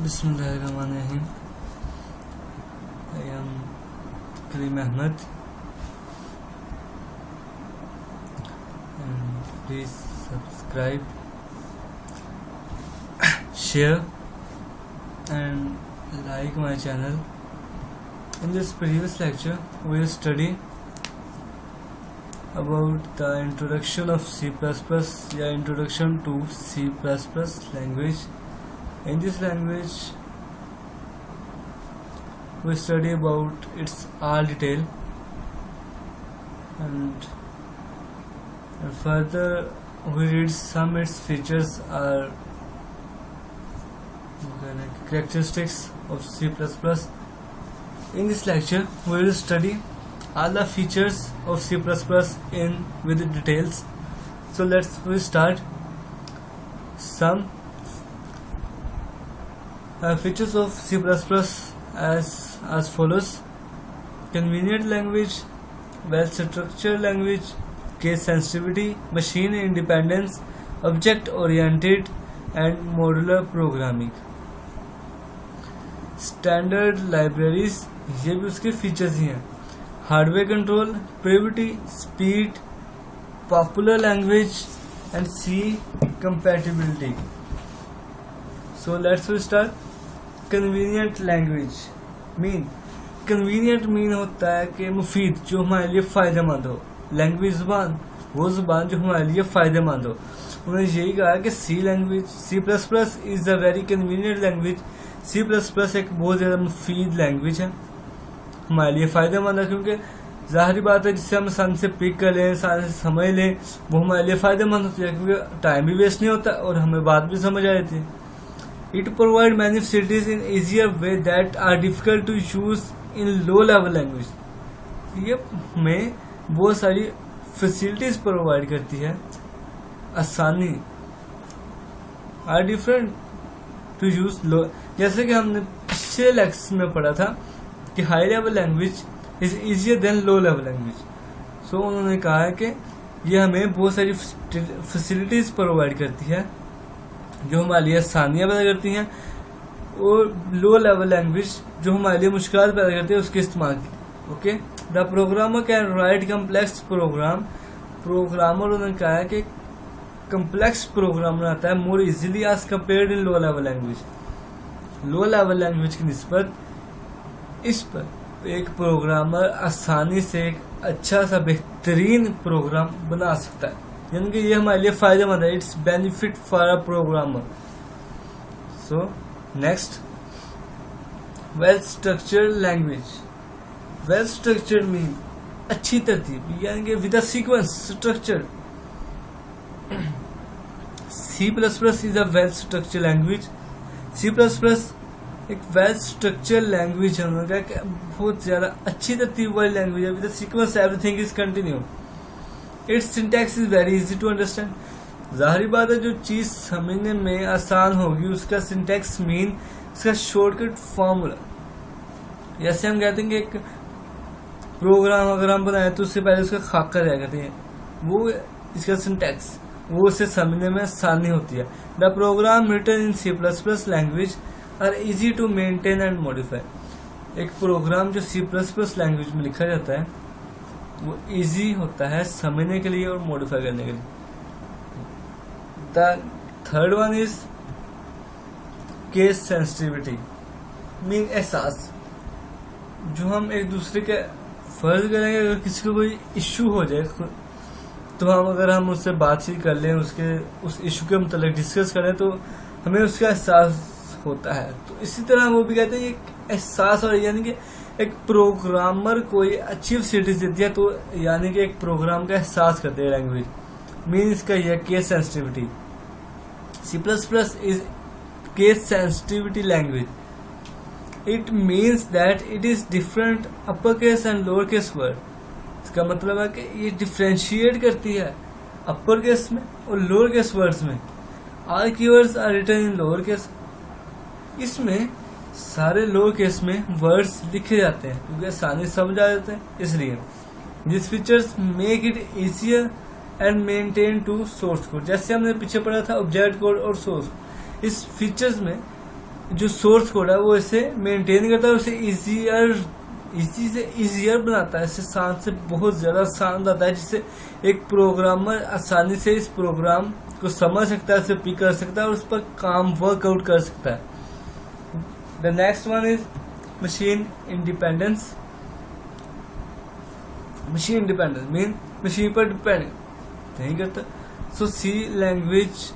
Bismillahirrahmanirrahim. I am Karim Ahmed, and please subscribe, share and like my channel. In this previous lecture we will study about the introduction of C++ या introduction to C++ language. In this language we study about its all detail and further we read some its features or characteristics of C++. In this lecture we will study all the features of C++ in with details. So we start. Some features of C++ as follows: convenient language, well-structured language, case sensitivity, machine independence, object-oriented and modular programming. Standard libraries, ये भी उसके features ही हैं. Hardware control, brevity, speed, popular language and C compatibility. So let's start. Convenient language mean, convenient mean होता है कि मुफीद, जो हमारे लिए फ़ायदेमंद हो. लैंग्वेज ज़ुबान, वो ज़ुबान जो हमारे लिए फ़ायदेमंद हो. उन्होंने यही कहा कि C++ is a very convenient language. C++ एक बहुत ज़्यादा मुफीद लैंग्वेज है, हमारे लिए फ़ायदेमंद है, क्योंकि ज़ाहिर बात है जिससे हम आसानी से पिक कर लें, आसानी से समझ लें, वो हमारे लिए फ़ायदेमंद होती है, क्योंकि टाइम भी वेस्ट नहीं होता और हमें बात भी समझ आ जाती है. It provide many facilities in easier way that are difficult to use in low level language. ये हमें बहुत सारी फैसिलिटीज प्रोवाइड करती है, आसानी are different to use low. जैसे कि हमने पिछले लेक्चर में पढ़ा था कि high level language is easier than low level language. So उन्होंने कहा है कि ये हमें बहुत सारी फैसिलिटीज प्रोवाइड करती है जो हमारे लिए आसानियाँ पैदा करती हैं, और लो लेवल लैंग्वेज जो हमारे लिए मुश्किल पैदा करती है उसके इस्तेमाल की. Okay, the programmer can write complex program. Programmer उन्होंने कहा है कि कम्प्लेक्स प्रोग्राम बनाता है more easily as compared in low level language. Low level language की निस्बत इस पर एक प्रोग्रामर आसानी से एक अच्छा सा बेहतरीन प्रोग्राम बना सकता है, यानी कि ये हमारे लिए फायदेमंद है. It's benefit for a programmer. So next, well structured language. Well structured mean अच्छी तरतीब, यानी कि with a sequence structure. C++ is a well structured language. C++ एक वेल स्ट्रक्चर्ड लैंग्वेज है, उन्होंने कहा कि बहुत ज्यादा अच्छी तरतीब वाली लैंग्वेज है. With a sequence everything is continue. Its syntax is very easy to understand. जाहिर बात है जो चीज समझने में आसान होगी उसका सिंटैक्स मीन उसका शॉर्टकट फॉर्मूला. जैसे हम कहते हैं कि एक प्रोग्राम अगर हम बनाए तो उससे पहले उसका खाका दिया करते हैं, वो इसका सिंटैक्स, वो उसे समझने में आसानी होती है. The program written in C++ language are easy to maintain and modify. एक प्रोग्राम जो C++ लैंग्वेज में लिखा जाता है वो इजी होता है समझने के लिए और मॉडिफाई करने के लिए. The third one is case sensitivity mean एहसास. जो हम एक दूसरे के फर्ज करेंगे, अगर किसी को कोई इश्यू हो जाए तो अगर हम उससे बातचीत कर लें, उस इश्यू के मतलब डिस्कस करें तो हमें उसका एहसास होता है. तो इसी तरह वो भी कहते हैं एक एहसास, और यानी कि एक प्रोग्रामर कोई अच्छी फैसिलिटीज देती है तो यानी कि एक प्रोग्राम का एहसास करते हैं लैंग्वेज. मीन इसका यह case sensitivity. C++ is case sensitivity language. It means that it is different upper case and lower case word. इसका मतलब है कि ये डिफ्रेंशिएट करती है अपर केस में और लोअर केस वर्ड्स में. All keywords are written in lower case. इसमें सारे लोअर केस में वर्ड्स लिखे जाते हैं क्योंकि आसानी से समझ आ जाते हैं, इसलिए this features make it easier and maintain to source code. जैसे हमने पीछे पढ़ा था ऑब्जेक्ट कोड और सोर्स, इस फीचर्स में जो सोर्स कोड है वो इसे मेंटेन करता है, उसे इजी से इजियर बनाता है, इससे आसान से बहुत ज़्यादा आसान बनाता है, जिससे एक प्रोग्रामर आसानी से इस प्रोग्राम को समझ सकता है, उसे पिक कर सकता है और उस पर काम वर्कआउट कर सकता है। The next one is machine independence. Machine independence mean machine पर डिपेंड नहीं करता। सो सी लैंग्वेज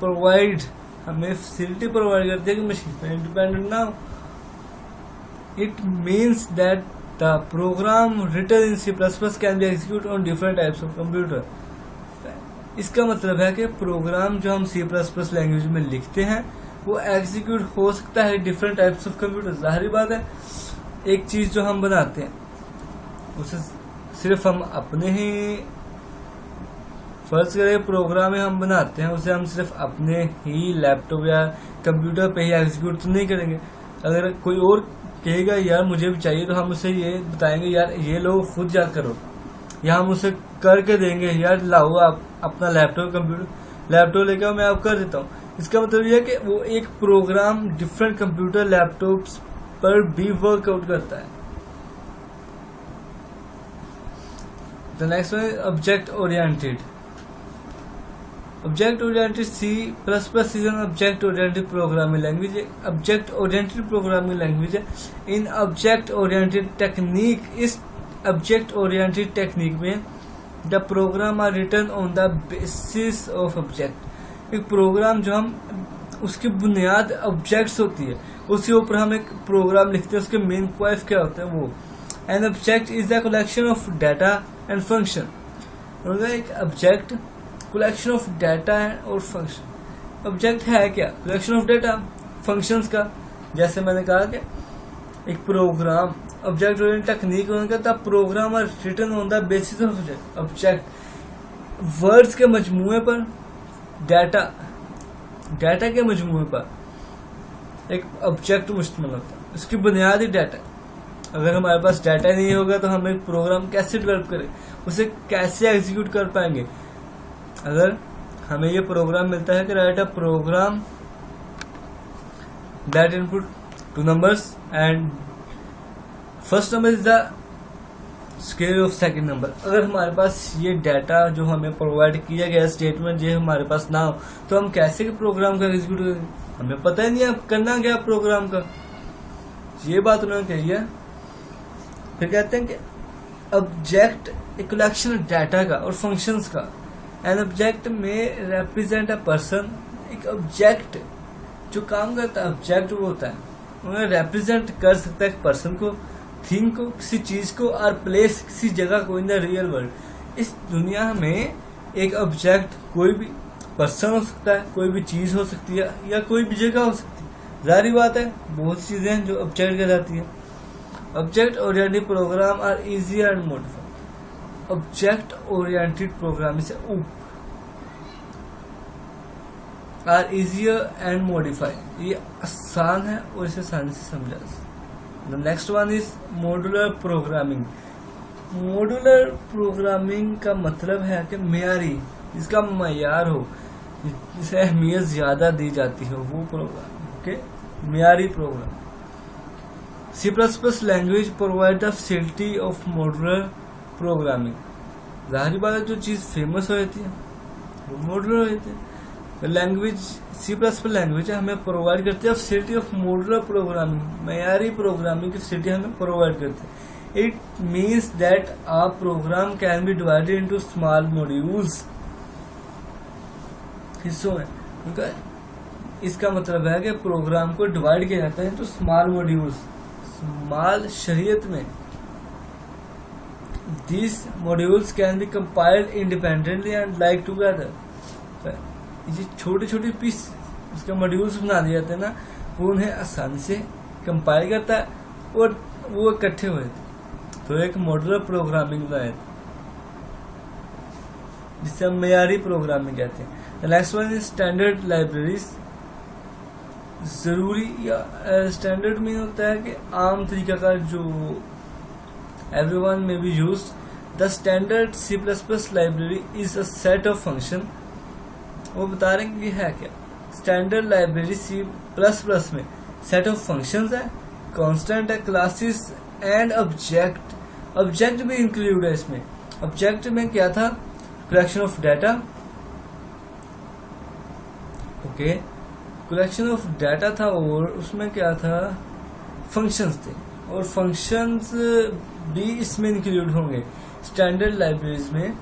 प्रोवाइड हमें फैसिलिटी प्रोवाइड करती है कि मशीन पर इंडिपेंडेंट ना हो। It means that the program written in C++ can be execute on different types of computer. इसका मतलब है कि प्रोग्राम जो हम C++ लैंग्वेज में लिखते हैं वो एग्जीक्यूट हो सकता है डिफरेंट टाइप्स ऑफ कंप्यूटर। जाहिर बात है, एक चीज जो हम बनाते हैं उसे सिर्फ हम अपने ही, फर्ज करें प्रोग्राम हम बनाते हैं, उसे हम सिर्फ अपने ही लैपटॉप या कंप्यूटर पे ही एग्जीक्यूट तो नहीं करेंगे। अगर कोई और कहेगा यार मुझे भी चाहिए, तो हम उसे ये बताएंगे यार ये लो खुद जा करो, या हम उसे करके देंगे यार लाओ आप अपना लैपटॉप लेके आओ, मैं आप कर देता हूँ। इसका मतलब यह है कि वो एक प्रोग्राम डिफरेंट कंप्यूटर लैपटॉप्स पर भी वर्कआउट करता है। The next one is object oriented. Object oriented C++ is an object oriented programming language. Object oriented programming language है। इन ऑब्जेक्ट ओरिएंटेड टेक्निक, इस ऑब्जेक्ट ओरिएंटेड टेक्निक में the program are written on the basis of object. एक program जो हम उसकी बुनियाद objects होती है, उसके ऊपर हम एक प्रोग्राम लिखते हैं, उसके मेन पॉइंट क्या होते हैं वो। An object is the collection of data and function. एक ऑब्जेक्ट कलेक्शन ऑफ डाटा और फंक्शन। ऑब्जेक्ट है क्या? कलेक्शन ऑफ डाटा, फंक्शंस का। जैसे मैंने कहा कि एक program object oriented technique the program are written on the basis of object. Object words के मजमूए पर, डाटा के मजमूए पर एक ऑब्जेक्ट मुश्तमिल होता है, उसकी बुनियादी डाटा। अगर हमारे पास डाटा नहीं होगा तो हम एक प्रोग्राम कैसे डेवलप करें, उसे कैसे एग्जीक्यूट कर पाएंगे। अगर हमें ये प्रोग्राम मिलता है कि write a program that input 2 numbers and first number is the square of second number. अगर हमारे पास ये डाटा जो हमें प्रोवाइड किया गया स्टेटमेंट ये हमारे पास ना हो तो हम कैसे प्रोग्राम का एग्जीक्यूट करेंगे? हमें पता ही नहीं है करना क्या प्रोग्राम का। ये बात उन्होंने कही है। फिर कहते हैं कि ऑब्जेक्ट एक कलेक्शन डाटा का और फंक्शंस का। एन ऑब्जेक्ट में रिप्रेजेंट अ पर्सन। एक ऑब्जेक्ट जो काम करता है, ऑब्जेक्ट वो होता है, उन्हें रिप्रेजेंट कर सकता है एक पर्सन को, थिंग को, किसी चीज को, और प्लेस किसी जगह को इन द रियल वर्ल्ड। इस दुनिया में एक ऑब्जेक्ट कोई भी पर्सन हो सकता है, कोई भी चीज हो सकती है, या कोई भी जगह हो सकती है। जाहिर बात है बहुत सी चीजें हैं जो ऑब्जेक्ट कहलाती है। Object oriented program are easier and modified. Object oriented program से आर इजियर एंड मॉडिफाइड, ये आसान है और इसे आसानी से समझा। The next one is modular programming. Modular programming का मतलब है कि मेयारी, जिसका मयार हो, जिसे अहमियत ज्यादा दी जाती हो, वो प्रोग्राम ओके मेयारी program. C++ language provide the facility of modular programming. जाहिर बात है जो चीज फेमस हो जाती है वो मॉड्यूलर हो जाती है। लैंग्वेज C++ लैंग्वेज हमें प्रोवाइड करती है फैसिलिटी ऑफ मॉड्यूलर प्रोग्रामिंग। मेयारी प्रोग्रामिंग की फैसिलिटी हमें प्रोवाइड करती है। It means that a program can be divided into small modules, हिस्सों में। इसका मतलब है कि प्रोग्राम को डिवाइड किया जाता है इनटू स्मॉल मॉड्यूल्स। स्मॉल शरीयत में these modules can be compiled independently and like together। ये छोटे छोटे पीस उसके मॉड्यूल्स बना दिए जाते हैं ना, वो उन्हें आसानी से कंपाइल करता है और वो इकट्ठे हुए थे तो एक मॉड्यूलर प्रोग्रामिंग बनाया था, जिसे हम मेयारी प्रोग्रामिंग कहते हैं। Next one is standard libraries. जरूरी या स्टैंडर्ड मीन होता है कि आम तरीका का जो everyone may be used। The standard C++ library is a set of function। वो बता रहे हैं कि है क्या। स्टैंडर्ड लाइब्रेरी C++ में सेट ऑफ फंक्शंस है, कांस्टेंट है, क्लासेस एंड ऑब्जेक्ट। ऑब्जेक्ट भी इंक्लूड है इसमें। ऑब्जेक्ट में क्या था, collection of data, okay, collection of data था, और उसमें क्या था, फंक्शंस थे, और फंक्शंस भी इसमें इंक्लूड होंगे। स्टैंडर्ड लाइब्रेरीज में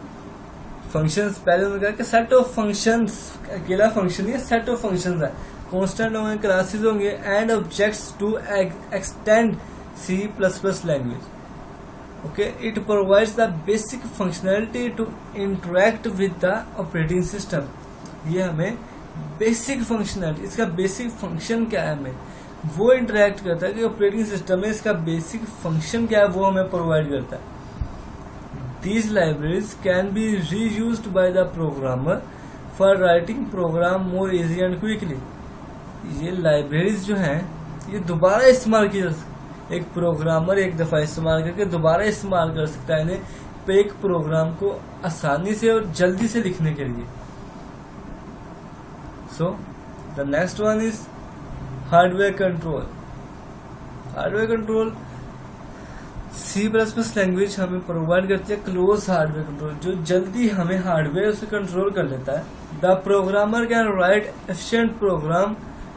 फंक्शंस, पहले उन्होंने कहा कि सेट ऑफ फंक्शंस, अकेला फंक्शन नहीं है, सेट ऑफ फंक्शंस है, कांस्टेंट होंगे, क्लासेस होंगे and objects to extend C++ language. Okay, it provides the basic functionality to interact with the operating system. ये हमें बेसिक फंक्शनैलिटी, इसका बेसिक फंक्शन क्या है, हमें वो इंटरेक्ट करता है कि ऑपरेटिंग सिस्टम में इसका बेसिक फंक्शन क्या है, वो हमें प्रोवाइड करता है। These libraries can be reused by the programmer for writing program more easy and quickly. ये लाइब्रेरीज जो हैं ये दोबारा इस्तेमाल की जा सकती, एक प्रोग्रामर एक दफा इस्तेमाल करके दोबारा इस्तेमाल कर सकता है इन्हें पे एक प्रोग्राम को आसानी से और जल्दी से लिखने के लिए। So the next one is hardware control. Hardware control C++ language हमें प्रोवाइड करती है क्लोज हार्डवेयर कंट्रोल, जो जल्दी हमें हार्डवेयर से कंट्रोल कर लेता है। The programmer can write efficient program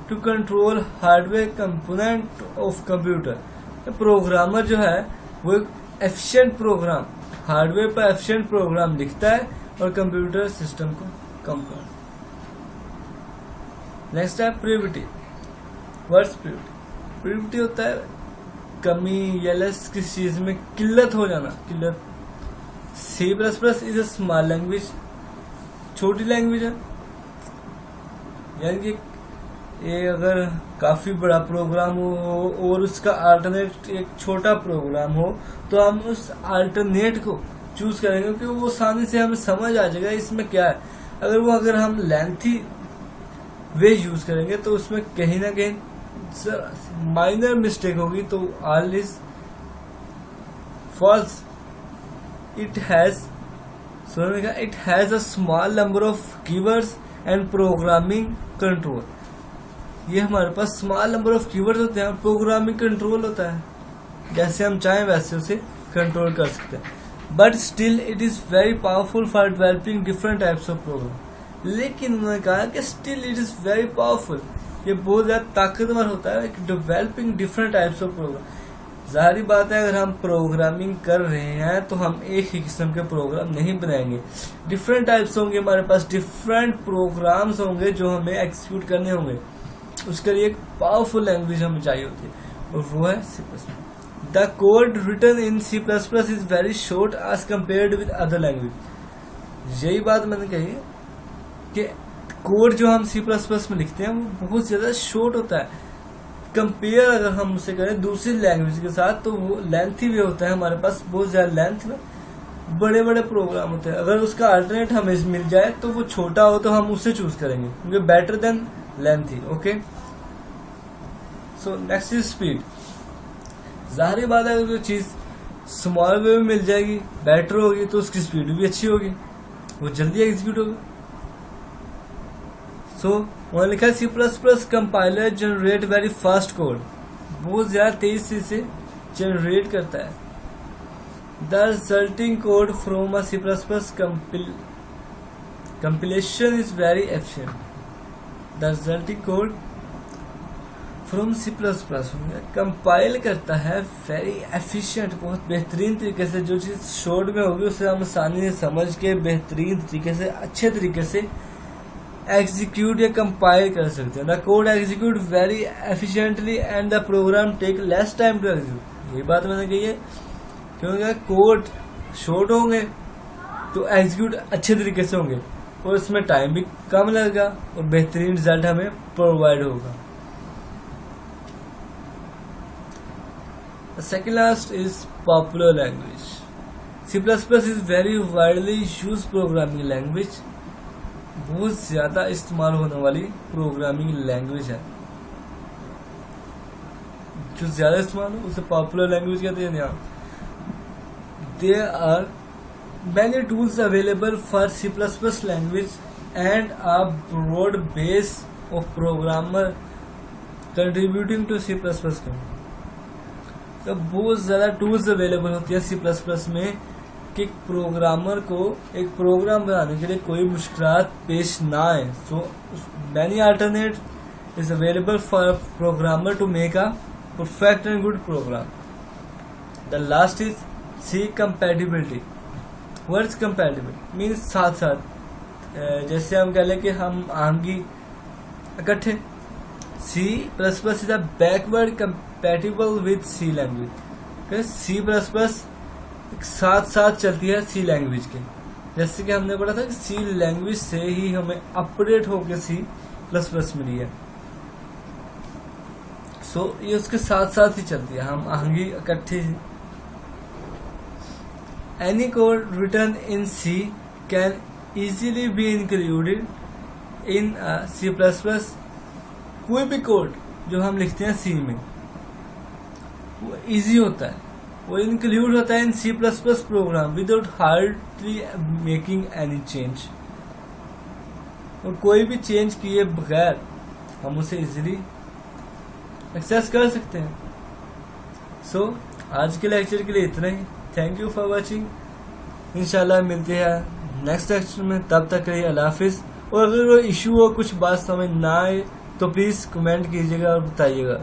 to control hardware component of computer. Programmer जो है वो एक एफिशिएंट प्रोग्राम, हार्डवेयर पर एफिशिएंट प्रोग्राम लिखता है और कंप्यूटर सिस्टम को कम कर। नेक्स्ट है प्रिविटी। वर्ड्स प्रिविटी, प्रिविटी होता है कमी या लेस किसी चीज में किल्लत हो जाना, किल्लत। C++ is a small language, छोटी लैंग्वेज है, यानी कि ये अगर काफी बड़ा प्रोग्राम हो और उसका अल्टरनेट एक छोटा प्रोग्राम हो तो हम उस अल्टरनेट को चूज करेंगे क्योंकि वो आसानी से हमें समझ आ जाएगा इसमें क्या है। अगर हम लेंथी वे यूज करेंगे तो उसमें कहीं ना कहीं माइनर मिस्टेक होगी, तो all is false. It has a small number of keywords and programming control. ये हमारे पास स्मॉल नंबर ऑफ कीवर्ड्स होते हैं, प्रोग्रामिंग कंट्रोल होता है, जैसे हम चाहें वैसे उसे कंट्रोल कर सकते हैं। But still it is very powerful for developing different types of program. लेकिन उन्होंने कहा कि still it is very powerful, ये बहुत ज्यादा ताकतवर होता है developing different types of program. जाहिर बात है अगर हम प्रोग्रामिंग कर रहे हैं तो हम एक ही किस्म के प्रोग्राम नहीं बनाएंगे, डिफरेंट टाइप्स होंगे हमारे पास, डिफरेंट प्रोग्राम्स होंगे जो हमें एक्सिक्यूट करने होंगे। उसके लिए एक पावरफुल लैंग्वेज हमें चाहिए होती है और वो है C++। The code written in C++ is very short as compared with other language. यही बात मैंने कही कि कोड जो हम C++ में लिखते हैं वो बहुत ज्यादा शॉर्ट होता है, कंपेयर अगर हम उसे करें दूसरी लैंग्वेज के साथ तो वो लेंथी भी होता है। हमारे पास बहुत ज्यादा लेंथ में बड़े बड़े प्रोग्राम होते हैं, अगर उसका अल्टरनेट हमें मिल जाए तो वो छोटा हो तो हम उसे चूज करेंगे क्योंकि better than lengthy. Okay, so next is speed. जाहिर बात है अगर चीज स्मॉल वे में मिल जाएगी, बेटर होगी, तो उसकी स्पीड भी अच्छी होगी, वो जल्दी एग्जीक्यूट होगी। सो वहां लिखा है C++ compiler generate very fast code, बहुत ज्यादा तेजी से जनरेट करता है। The resulting code from a C++ compilation is very efficient. The resulting code from C++ compile करता है वेरी एफिशिएंट, बहुत बेहतरीन तरीके से। जो चीज शॉर्ट में होगी उसे हम आसानी से समझ के बेहतरीन तरीके से, अच्छे तरीके से एग्जीक्यूट या कंपाइल कर सकते हैं। The code execute very efficiently and the program take less time to execute. ये बात मैंने कही है क्योंकि कोड शॉर्ट होंगे तो एग्जीक्यूट अच्छे तरीके से होंगे और इसमें टाइम भी कम लगेगा और बेहतरीन रिजल्ट हमें प्रोवाइड होगा। The second last is popular language. C++ is very widely used programming language. बहुत ज्यादा इस्तेमाल होने वाली प्रोग्रामिंग लैंग्वेज है। जो ज्यादा इस्तेमाल हो उसे पॉपुलर लैंग्वेज कहते हैं। यहाँ There are many tools available for C++ language and a broad base of programmer contributing to C++ के। तो बहुत ज़्यादा टूल्स अवेलेबल होती है C++ में कि प्रोग्रामर को एक प्रोग्राम बनाने के लिए कोई मुश्किलात पेश ना आए। So many alternate is available for programmer to make a perfect and good program. The last is C compatibility. Words compatible means साथ साथ, जैसे हम कह लें कि हम आमगी इकट्ठे। C++ is a backward compatible with C language. C++ साथ साथ चलती है C लैंग्वेज के। जैसे कि हमने पढ़ा था कि C लैंग्वेज से ही हमें अपडेट होकर C++ मिली है। सो ये उसके साथ साथ ही चलती है, हम आहंगी इकट्ठे। Any code written in C can easily be included in C++। कोई भी कोड जो हम लिखते हैं C में वो इजी होता है, वो इंक्लूड होता है in C++ program without hardly making any change. और कोई भी चेंज किए बगैर हम उसे इजीली एक्सेस कर सकते हैं। सो आज के लेक्चर के लिए इतना ही। Thank you for watching. इंशाल्लाह मिलते हैं नेक्स्ट लेक्चर में, तब तक के लिए अल्लाह हाफिज़। और अगर कोई इशू हो, कुछ बात समझ ना आए तो प्लीज़ कमेंट कीजिएगा और बताइएगा।